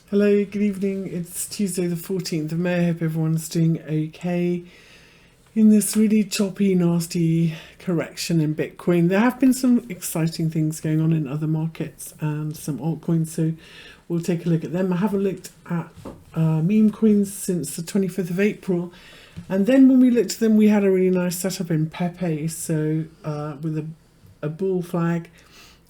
Hello, good evening. It's Tuesday the 14th of May. I hope everyone's doing okay in this really choppy, nasty correction in Bitcoin. There have been some exciting things going on in other markets and some altcoins, so we'll take a look at them. I haven't looked at meme coins since the 25th of April. And then when we looked at them, we had a really nice setup in PEPE, so with a bull flag.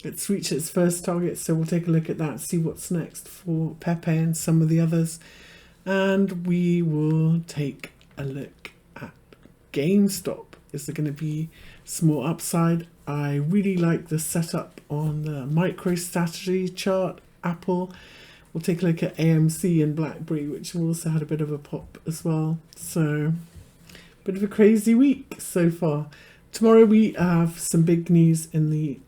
It's reached its first target, so we'll take a look at that, see what's next for PEPE and some of the others. And we will take a look at GameStop. Is there going to be some more upside? I really like the setup on the MicroStrategy chart, Apple. We'll take a look at AMC and BlackBerry, which have also had a bit of a pop as well. So, a bit of a crazy week so far. Tomorrow we have some big news in the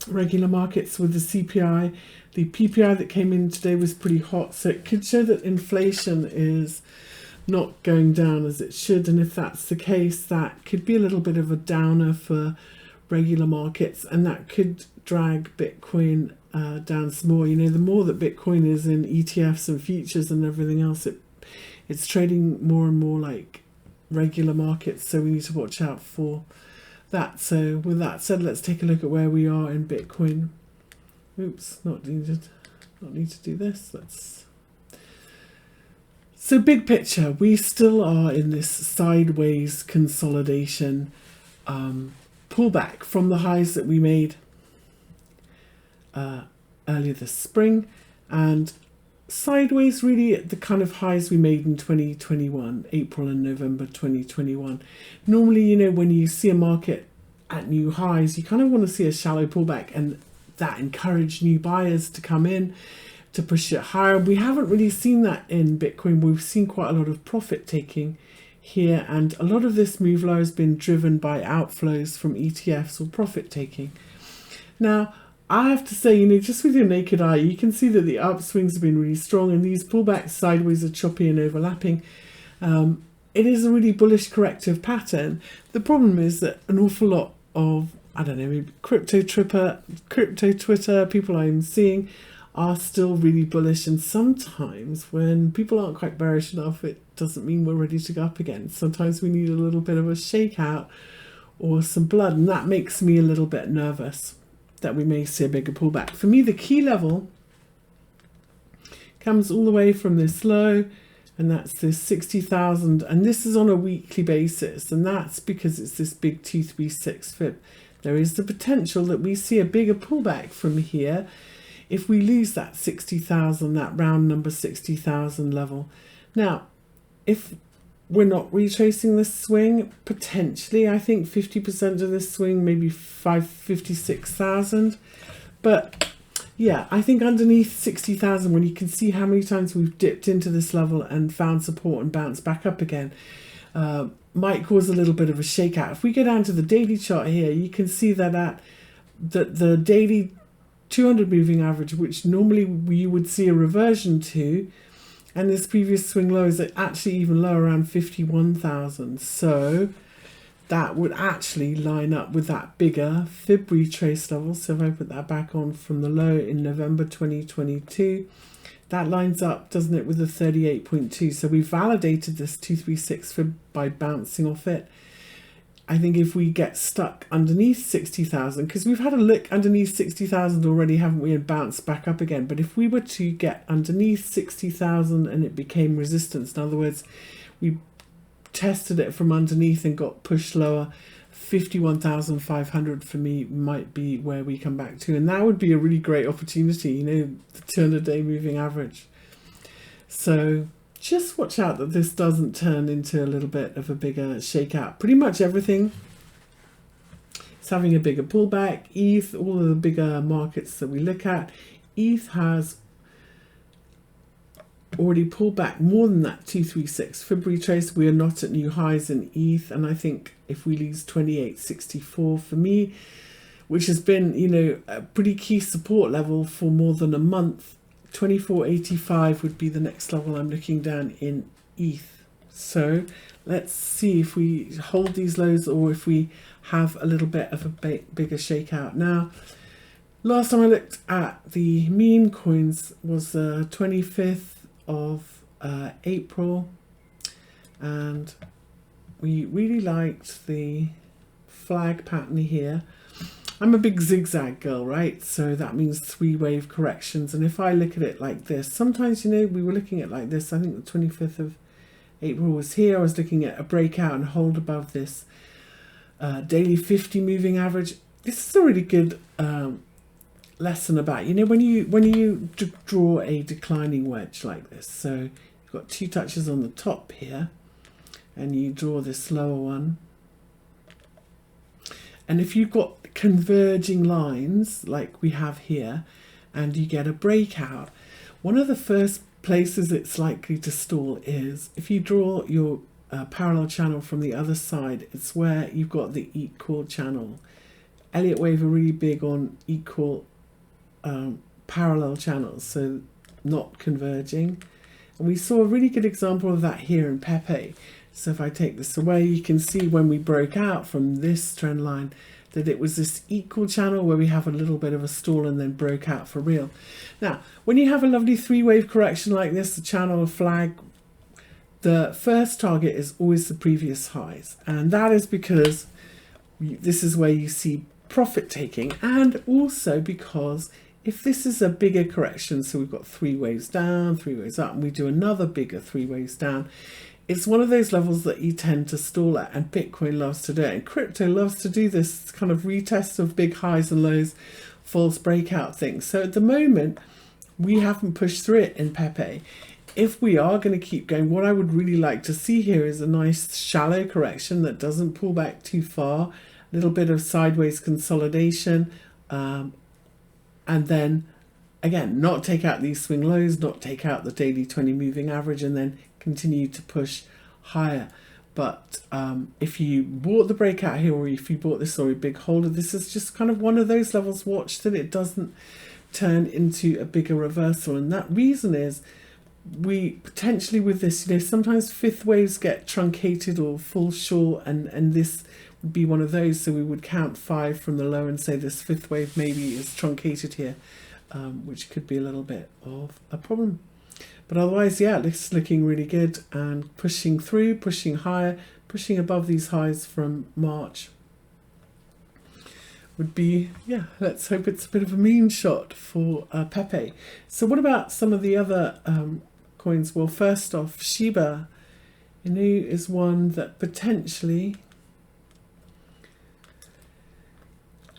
regular markets with the CPI. The PPI that came in today was pretty hot, so it could show that inflation is not going down as it should, and if that's the case, that could be a little bit of a downer for regular markets, and that could drag Bitcoin down some more. You know, the more that Bitcoin is in ETFs and futures and everything else, it's trading more and more like regular markets, so we need to watch out for that. So with that said, let's take a look at where we are in Bitcoin. Oops, not need to do this. So big picture, we still are in this sideways consolidation pullback from the highs that we made earlier this spring, and sideways really at the kind of highs we made in 2021, April and November 2021. Normally, you know, when you see a market at new highs, you kind of want to see a shallow pullback, and that encourage new buyers to come in to push it higher. We haven't really seen that in Bitcoin. We've seen quite a lot of profit taking here, and a lot of this move low has been driven by outflows from ETFs or profit taking. Now, I have to say, you know, just with your naked eye, you can see that the upswings have been really strong, and these pullbacks sideways are choppy and overlapping. It is a really bullish corrective pattern. The problem is that an awful lot of, I don't know, maybe crypto Twitter, people I'm seeing are still really bullish, and sometimes when people aren't quite bearish enough, it doesn't mean we're ready to go up again. Sometimes we need a little bit of a shakeout or some blood, and that makes me a little bit nervous that we may see a bigger pullback. For me, the key level comes all the way from this low, and that's this 60,000, and this is on a weekly basis, and that's because it's this big 236 fib. There is the potential that we see a bigger pullback from here if we lose that 60,000, that round number 60,000 level. Now, if we're not retracing this swing, potentially I think 50% of this swing, maybe 56,000. But yeah, I think underneath 60,000, when you can see how many times we've dipped into this level and found support and bounced back up again, might cause a little bit of a shakeout. If we go down to the daily chart here, you can see that the daily 200 moving average, which normally you would see a reversion to, and this previous swing low is actually even lower, around 51,000. So that would actually line up with that bigger fib retrace level. So if I put that back on from the low in November 2022, that lines up, doesn't it, with the 38.2. So we validated this 236 fib by bouncing off it. I think if we get stuck underneath 60,000, because we've had a look underneath 60,000 already, haven't we, and bounced back up again. But if we were to get underneath 60,000 and it became resistance, in other words, we tested it from underneath and got pushed lower, 51,500 for me might be where we come back to. And that would be a really great opportunity, you know, the 200-day moving average. So just watch out that this doesn't turn into a little bit of a bigger shakeout. Pretty much everything is having a bigger pullback. ETH, all of the bigger markets that we look at, ETH has already pulled back more than that 236 fib retrace. We are not at new highs in ETH, and I think if we lose 28.64 for me, which has been, you know, a pretty key support level for more than a month, 24.85 would be the next level I'm looking down in ETH. So let's see if we hold these lows or if we have a little bit of a bigger shakeout. Now, Last time I looked at the meme coins was the 25th of April, and we really liked the flag pattern here. I'm a big zigzag girl, right? So that means 3 wave corrections. And if I look at it like this, sometimes, you know, we were looking at like this. I think the 25th of April was here. I was looking at a breakout and hold above this daily 50 moving average. This is a really good lesson about, you know, when you draw a declining wedge like this. So you've got 2 touches on the top here, and you draw this lower one. And if you've got converging lines like we have here, and you get a breakout, one of the first places it's likely to stall is if you draw your parallel channel from the other side. It's where you've got the equal channel. Elliott wave are really big on equal parallel channels, so not converging. And we saw a really good example of that here in PEPE. So if I take this away, you can see when we broke out from this trend line that it was this equal channel where we have a little bit of a stall and then broke out for real. Now, when you have a lovely 3-wave correction like this, the channel or flag, the first target is always the previous highs. And that is because this is where you see profit taking, and also because if this is a bigger correction, so we've got 3 waves down, 3 waves up, and we do another bigger 3 waves down, it's one of those levels that you tend to stall at, and Bitcoin loves to do it, and crypto loves to do this kind of retest of big highs and lows, false breakout things. So at the moment, we haven't pushed through it in PEPE. If we are going to keep going, what I would really like to see here is a nice shallow correction that doesn't pull back too far, a little bit of sideways consolidation, and then again, not take out these swing lows, not take out the daily 20 moving average, and then continue to push higher. But if you bought the breakout here, or if you bought this or a big holder, this is just kind of one of those levels. Watch that it doesn't turn into a bigger reversal. And that reason is we potentially with this, you know, sometimes 5th waves get truncated or fall short, and this would be one of those. So we would count 5 from the low and say this 5th wave maybe is truncated here, which could be a little bit of a problem. But otherwise, yeah, this is looking really good and pushing through, pushing higher, pushing above these highs from March. Would be, yeah, let's hope it's a bit of a mean shot for PEPE. So what about some of the other coins? Well, first off, SHIB Inu is one that potentially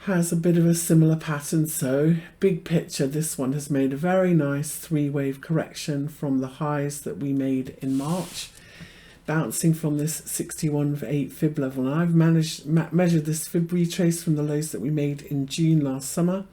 has a bit of a similar pattern. So big picture, this one has made a very nice 3-wave correction from the highs that we made in March, bouncing from this 61.8 fib level. And I've measured this fib retrace from the lows that we made in June last summer,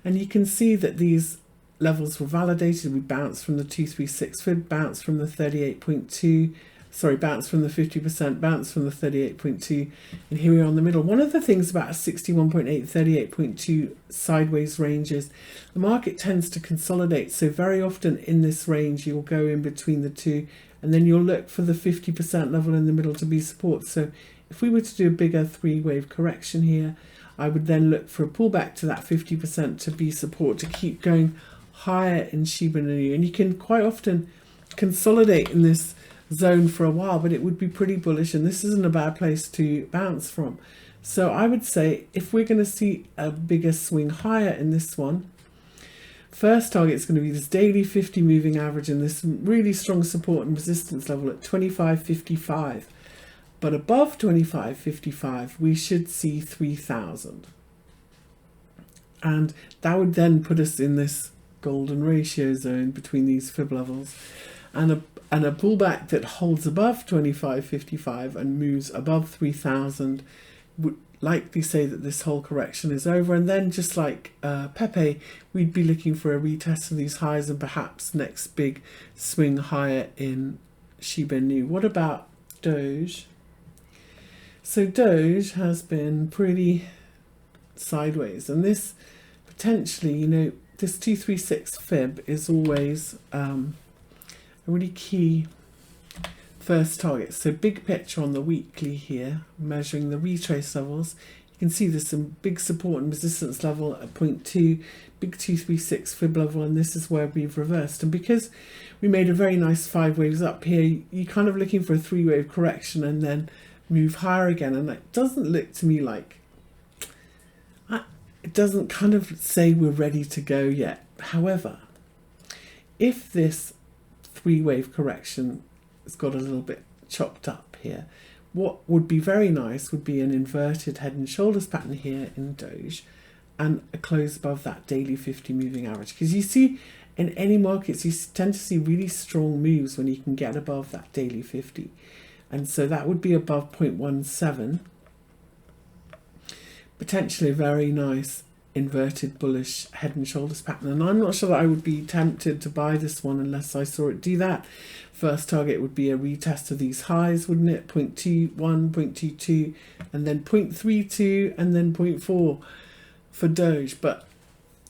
and you can see that these levels were validated. We bounced from the 236 fib, bounced from the 38.2, sorry, bounce from the 50%, bounce from the 38.2, and here we are in the middle. One of the things about a 61.8, 38.2 sideways range is the market tends to consolidate. So very often in this range, you'll go in between the two, and then you'll look for the 50% level in the middle to be support. So if we were to do a bigger 3-wave correction here, I would then look for a pullback to that 50% to be support, to keep going higher in SHIB Inu. And you can quite often consolidate in this zone for a while, but it would be pretty bullish, and this isn't a bad place to bounce from. So I would say if we're going to see a bigger swing higher in this one, first target is going to be this daily 50 moving average and this really strong support and resistance level at 25.55. But above 25.55 we should see 3,000, and that would then put us in this golden ratio zone between these fib levels, and a pullback that holds above 25.55 and moves above 3,000 would likely say that this whole correction is over. And then just like PEPE, we'd be looking for a retest of these highs and perhaps next big swing higher in SHIB Inu. What about DOGE? So DOGE has been pretty sideways, and this potentially, you know, this 236 fib is always a really key first target. So big picture on the weekly here, measuring the retrace levels, you You can see there's some big support and resistance level at 0.2, big 236 fib level, and this is where we've reversed. And because we made a very nice 5 waves up here, you're kind of looking for a 3-wave correction and then move higher again. And it doesn't look to me like, it doesn't kind of say we're ready to go yet. However, if this 3-wave correction has got a little bit chopped up here, what would be very nice would be an inverted head and shoulders pattern here in Doge and a close above that daily 50 moving average. Because you see in any markets, you tend to see really strong moves when you can get above that daily 50. And so that would be above 0.17. Potentially a very nice inverted bullish head and shoulders pattern. And I'm not sure that I would be tempted to buy this one unless I saw it do that. First target would be a retest of these highs, wouldn't it? 0.21, 0.22, and then 0.32, and then 0.4 for Doge. But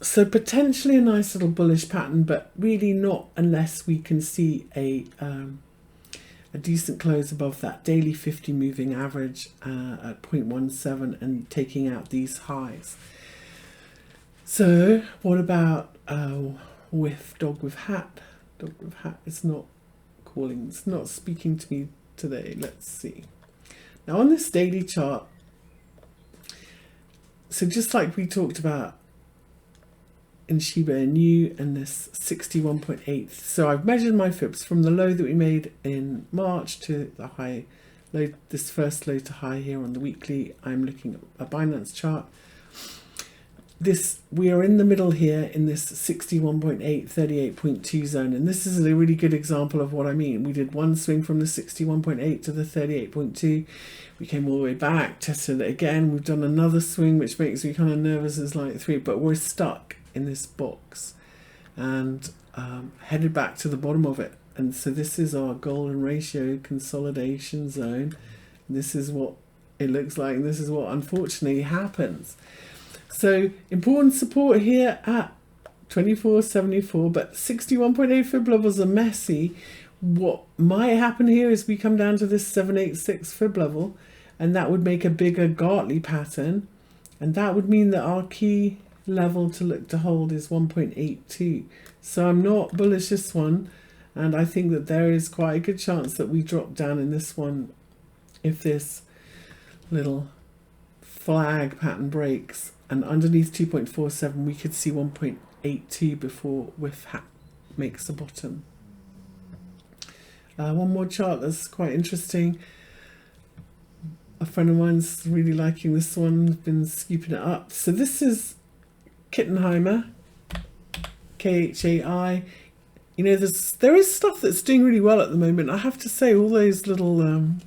so potentially a nice little bullish pattern, but really not unless we can see a decent close above that daily 50 moving average at 0.17 and taking out these highs. So what about with dog with hat? Dog with hat is not calling, it's not speaking to me today. Let's see. Now on this daily chart, so just like we talked about in Shiba Inu and this 61.8, so I've measured my fibs from the low that we made in March to the high low, this first low to high here on the weekly. I'm looking at a Binance chart. This, we are in the middle here in this 61.8, 38.2 zone, and this is a really good example of what I mean. We did one swing from the 61.8 to the 38.2. We came all the way back, tested it again. We've done another swing, which makes me kind of nervous as like 3, but we're stuck in this box and headed back to the bottom of it. And so this is our golden ratio consolidation zone. This is what it looks like, and this is what unfortunately happens. So important support here at 24.74, but 61.8 fib levels are messy. What might happen here is we come down to this 786 fib level, and that would make a bigger Gartley pattern, and that would mean that our key level to look to hold is 1.82. So I'm not bullish this one, and I think that there is quite a good chance that we drop down in this one if this little flag pattern breaks. And underneath 2.47, we could see 1.82 before with hat makes a bottom. One more chart that's quite interesting. A friend of mine's really liking this one, been scooping it up. So this is Kittenheimer, KHAI. You know, there is stuff that's doing really well at the moment. I have to say, all those little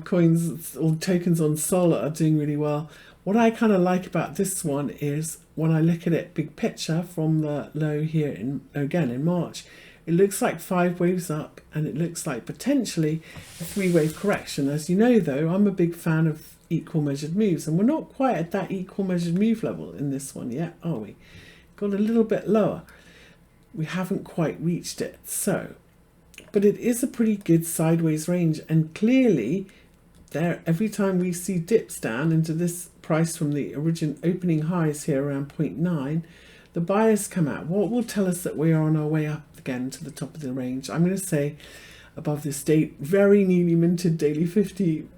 coins or tokens on Sol are doing really well. What I kind of like about this one is when I look at it big picture from the low here in March, it looks like 5 waves up, and it looks like potentially a 3-wave correction. As you know though, I'm a big fan of equal measured moves, and we're not quite at that equal measured move level in this one yet, are we? Got a little bit lower. We haven't quite reached it. So, but it is a pretty good sideways range, and clearly there, every time we see dips down into this price from the origin opening highs here around 0.9, the buyers come out. What will tell us that we are on our way up again to the top of the range? I'm going to say above this date, very newly minted daily 50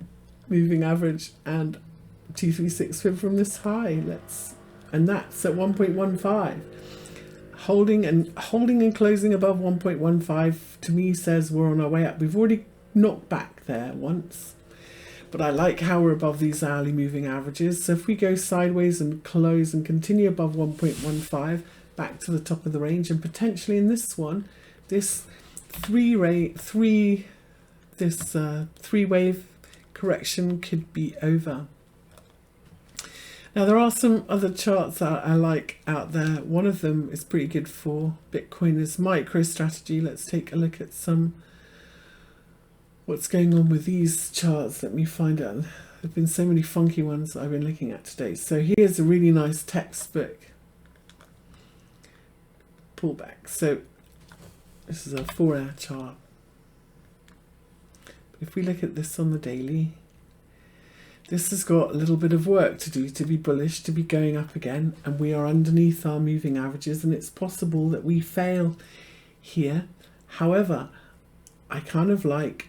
moving average and 236 fib from this high. And that's at 1.15. Holding and closing above 1.15 to me says we're on our way up. We've already knocked back there once, but I like how we're above these hourly moving averages. So if we go sideways and close and continue above 1.15, back to the top of the range, and potentially in this one, this three-wave correction could be over. Now there are some other charts that I like out there. One of them is pretty good for Bitcoiners, MicroStrategy. Let's take a look at what's going on with these charts. Let me find out. There have been so many funky ones I've been looking at today. So here's a really nice textbook pullback. So this is a 4-hour chart. If we look at this on the daily, this has got a little bit of work to do to be bullish, to be going up again, and we are underneath our moving averages, and it's possible that we fail here. However, I kind of like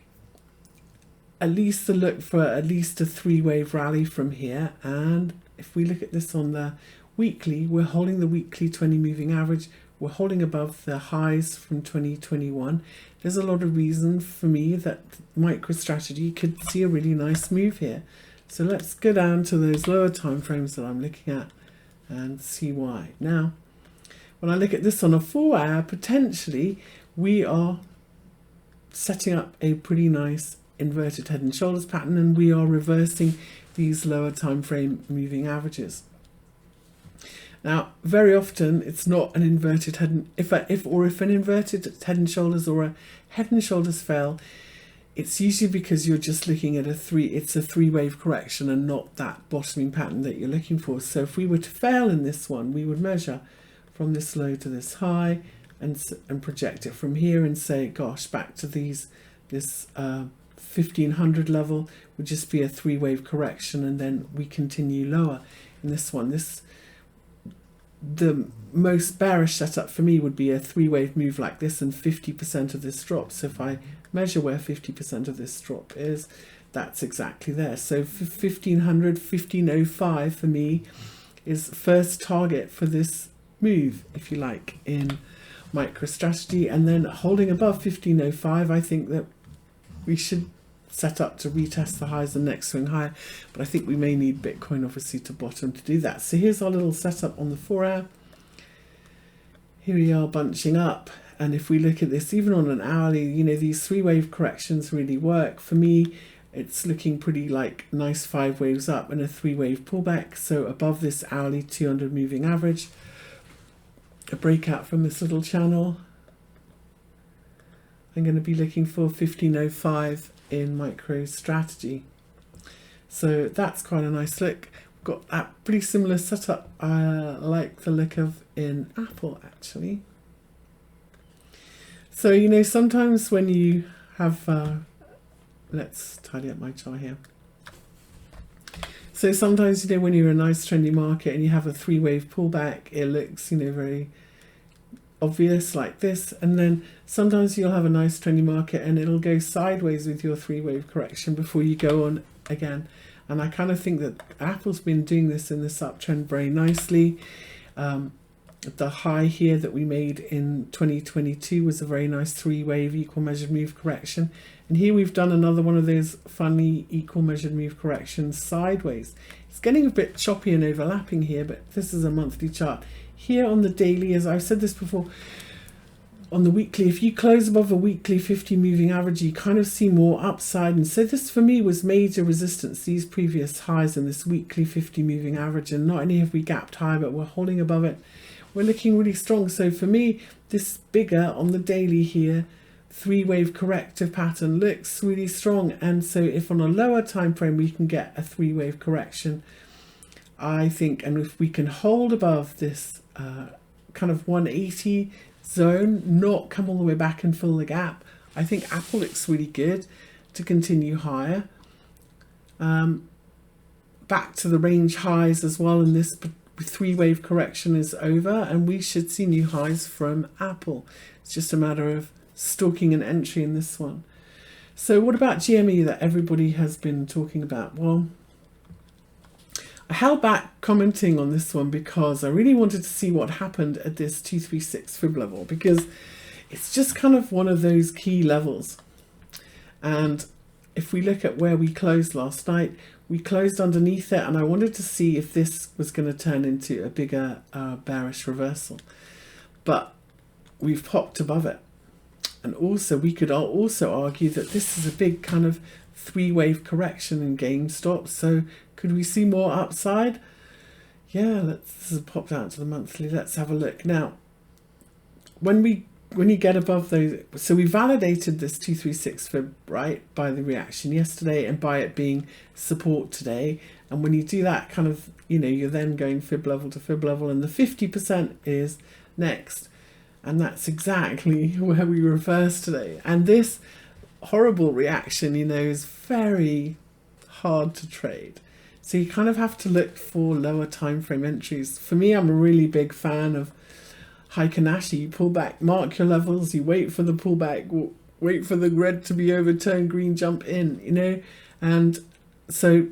at least to look for at least a 3-wave rally from here. And if we look at this on the weekly, we're holding the weekly 20 moving average. We're holding above the highs from 2021. There's a lot of reason for me that MicroStrategy could see a really nice move here. So let's go down to those lower time frames that I'm looking at and see why. Now, when I look at this on a 4-hour, potentially we are setting up a pretty nice inverted head and shoulders pattern, and we are reversing these lower time frame moving averages. Now, very often it's not an inverted head and if an inverted head and shoulders or a head and shoulders fail, it's usually because you're just looking at it's a 3-wave correction and not that bottoming pattern that you're looking for. So if we were to fail in this one, we would measure from this low to this high and project it from here and say, gosh, back to this 1500 level would just be a 3-wave correction, and then we continue lower in this one. The most bearish setup for me would be a 3-wave move like this and 50% of this drop. So if I measure where 50% of this drop is, that's exactly there. So 1500, 1505 for me is first target for this move, if you like, in MicroStrategy. And then holding above 1505, I think that we should set up to retest the highs and next swing higher, but I think we may need Bitcoin obviously to bottom to do that. So here's our little setup on the 4-hour. Here we are bunching up, and if we look at this even on an hourly, you know, these 3-wave corrections really work. For me, it's looking pretty like nice 5 waves up and a 3-wave pullback. So above this hourly 200 moving average, a breakout from this little channel. I'm going to be looking for 1505 in MicroStrategy. So that's quite a nice look. We've got that pretty similar setup I like the look of in Apple actually. So, you know, sometimes when you have, let's tidy up my chart here. So sometimes, you know, when you're in a nice trendy market and you have a 3-wave pullback, it looks, you know, very obvious like this, and then sometimes you'll have a nice trendy market and it'll go sideways with your 3-wave correction before you go on again. And I kind of think that Apple's been doing this in this uptrend very nicely. The high here that we made in 2022 was a very nice 3-wave equal measured move correction, and here we've done another one of those funny equal measured move corrections sideways. It's getting a bit choppy and overlapping here, but this is a monthly chart. Here on the daily, as I've said this before, on the weekly, if you close above a weekly 50 moving average, you kind of see more upside. And so this for me was major resistance, these previous highs in this weekly 50 moving average. And not only have we gapped high, but we're holding above it. We're looking really strong. So for me, this bigger on the daily here, 3-wave corrective pattern looks really strong. And so if on a lower time frame we can get a 3-wave correction, I think, and if we can hold above this kind of 180 zone, not come all the way back and fill the gap, I think Apple looks really good to continue higher. Back to the range highs as well, and this 3-wave correction is over, and we should see new highs from Apple. It's just a matter of stalking an entry in this one. So what about GME that everybody has been talking about? Well, I held back commenting on this one because I really wanted to see what happened at this 236 fib level, because it's just kind of one of those key levels. And if we look at where we closed last night, we closed underneath it, and I wanted to see if this was going to turn into a bigger bearish reversal. But we've popped above it. And also we could also argue that this is a big kind of 3-wave correction in GameStop. So could we see more upside? Yeah, this has popped out to the monthly. Let's have a look. Now, when you get above those, so we validated this 236 fib, right, by the reaction yesterday and by it being support today. And when you do that kind of, you know, you're then going fib level to fib level, and the 50% is next. And that's exactly where we reversed today. And this horrible reaction, you know, is very hard to trade. So you kind of have to look for lower time frame entries. For me, I'm a really big fan of Heikenhashi. You pull back, mark your levels, you wait for the pullback, wait for the red to be overturned, green jump in, you know. And so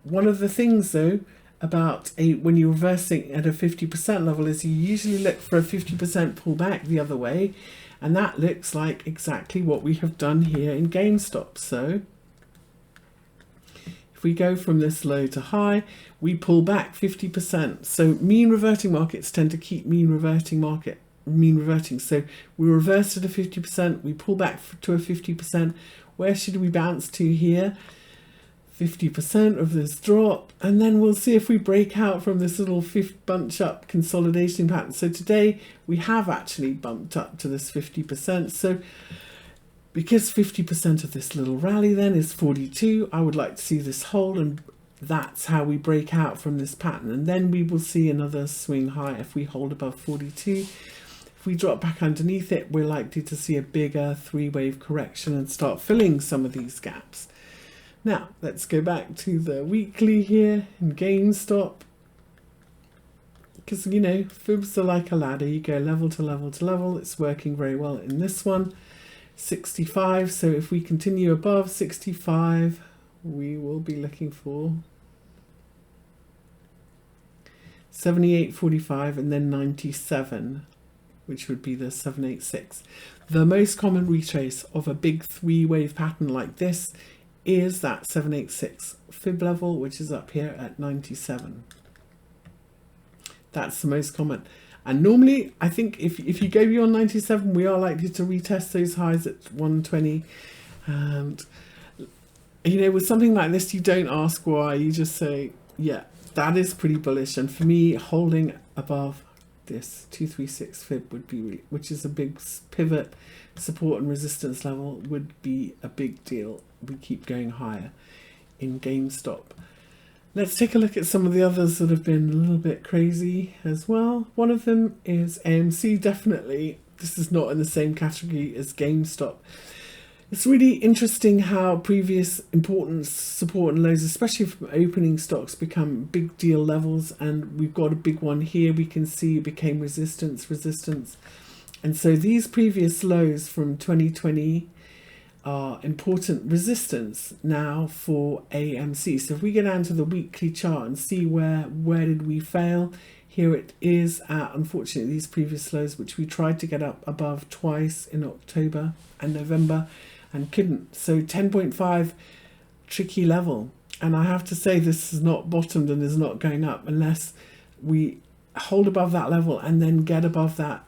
one of the things though about when you're reversing at a 50% level is you usually look for a 50% pullback the other way, and that looks like exactly what we have done here in GameStop. So if we go from this low to high, we pull back 50%. So mean reverting markets tend to keep mean reverting. So we reverse at a 50%, we pull back to a 50%. Where should we bounce to here? 50% of this drop, and then we'll see if we break out from this little fifth bunch up consolidation pattern. So today we have actually bumped up to this 50%. So because 50% of this little rally then is 42, I would like to see this hold, and that's how we break out from this pattern. And then we will see another swing high if we hold above 42. If we drop back underneath it, we're likely to see a bigger three-wave correction and start filling some of these gaps. Now, let's go back to the weekly here in GameStop. Because, you know, fibs are like a ladder. You go level to level to level. It's working very well in this one. 65. So if we continue above 65, we will be looking for 78.45 and then 97, which would be the 786. The most common retrace of a big three-wave pattern like this is that 786 fib level, which is up here at 97. That's the most common. And normally, I think if you go beyond 97, we are likely to retest those highs at 120. And, you know, with something like this, you don't ask why. You just say, yeah, that is pretty bullish. And for me, holding above this 236 fib would be, which is a big pivot support and resistance level, would be a big deal. We keep going higher in GameStop. Let's take a look at some of the others that have been a little bit crazy as well. One of them is AMC. Definitely, this is not in the same category as GameStop. It's really interesting how previous important support and lows, especially from opening stocks, become big deal levels, and we've got a big one here. We can see it became resistance. And so these previous lows from 2020 are important resistance now for AMC. So if we go down to the weekly chart and see where did we fail, here it is at, unfortunately, these previous lows, which we tried to get up above twice in October and November and couldn't. So 10.5, tricky level. And I have to say, this is not bottomed and is not going up unless we hold above that level and then get above that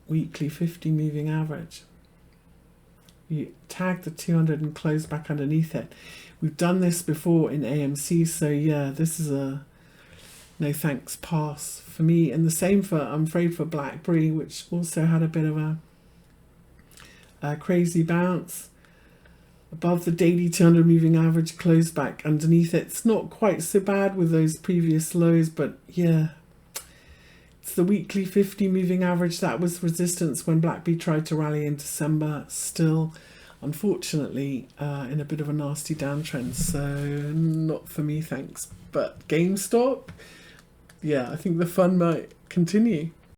weekly 50 moving average. You tag the 200 and close back underneath it. We've done this before in AMC, so yeah, this is a no thanks pass for me. And the same for, I'm afraid, for BlackBerry, which also had a bit of a crazy bounce above the daily 200 moving average, close back underneath it. It's not quite so bad with those previous lows, but yeah, it's the weekly 50 moving average that was resistance when BlackBerry tried to rally in December. Still, unfortunately, in a bit of a nasty downtrend. So not for me, thanks. But GameStop, yeah, I think the fun might continue.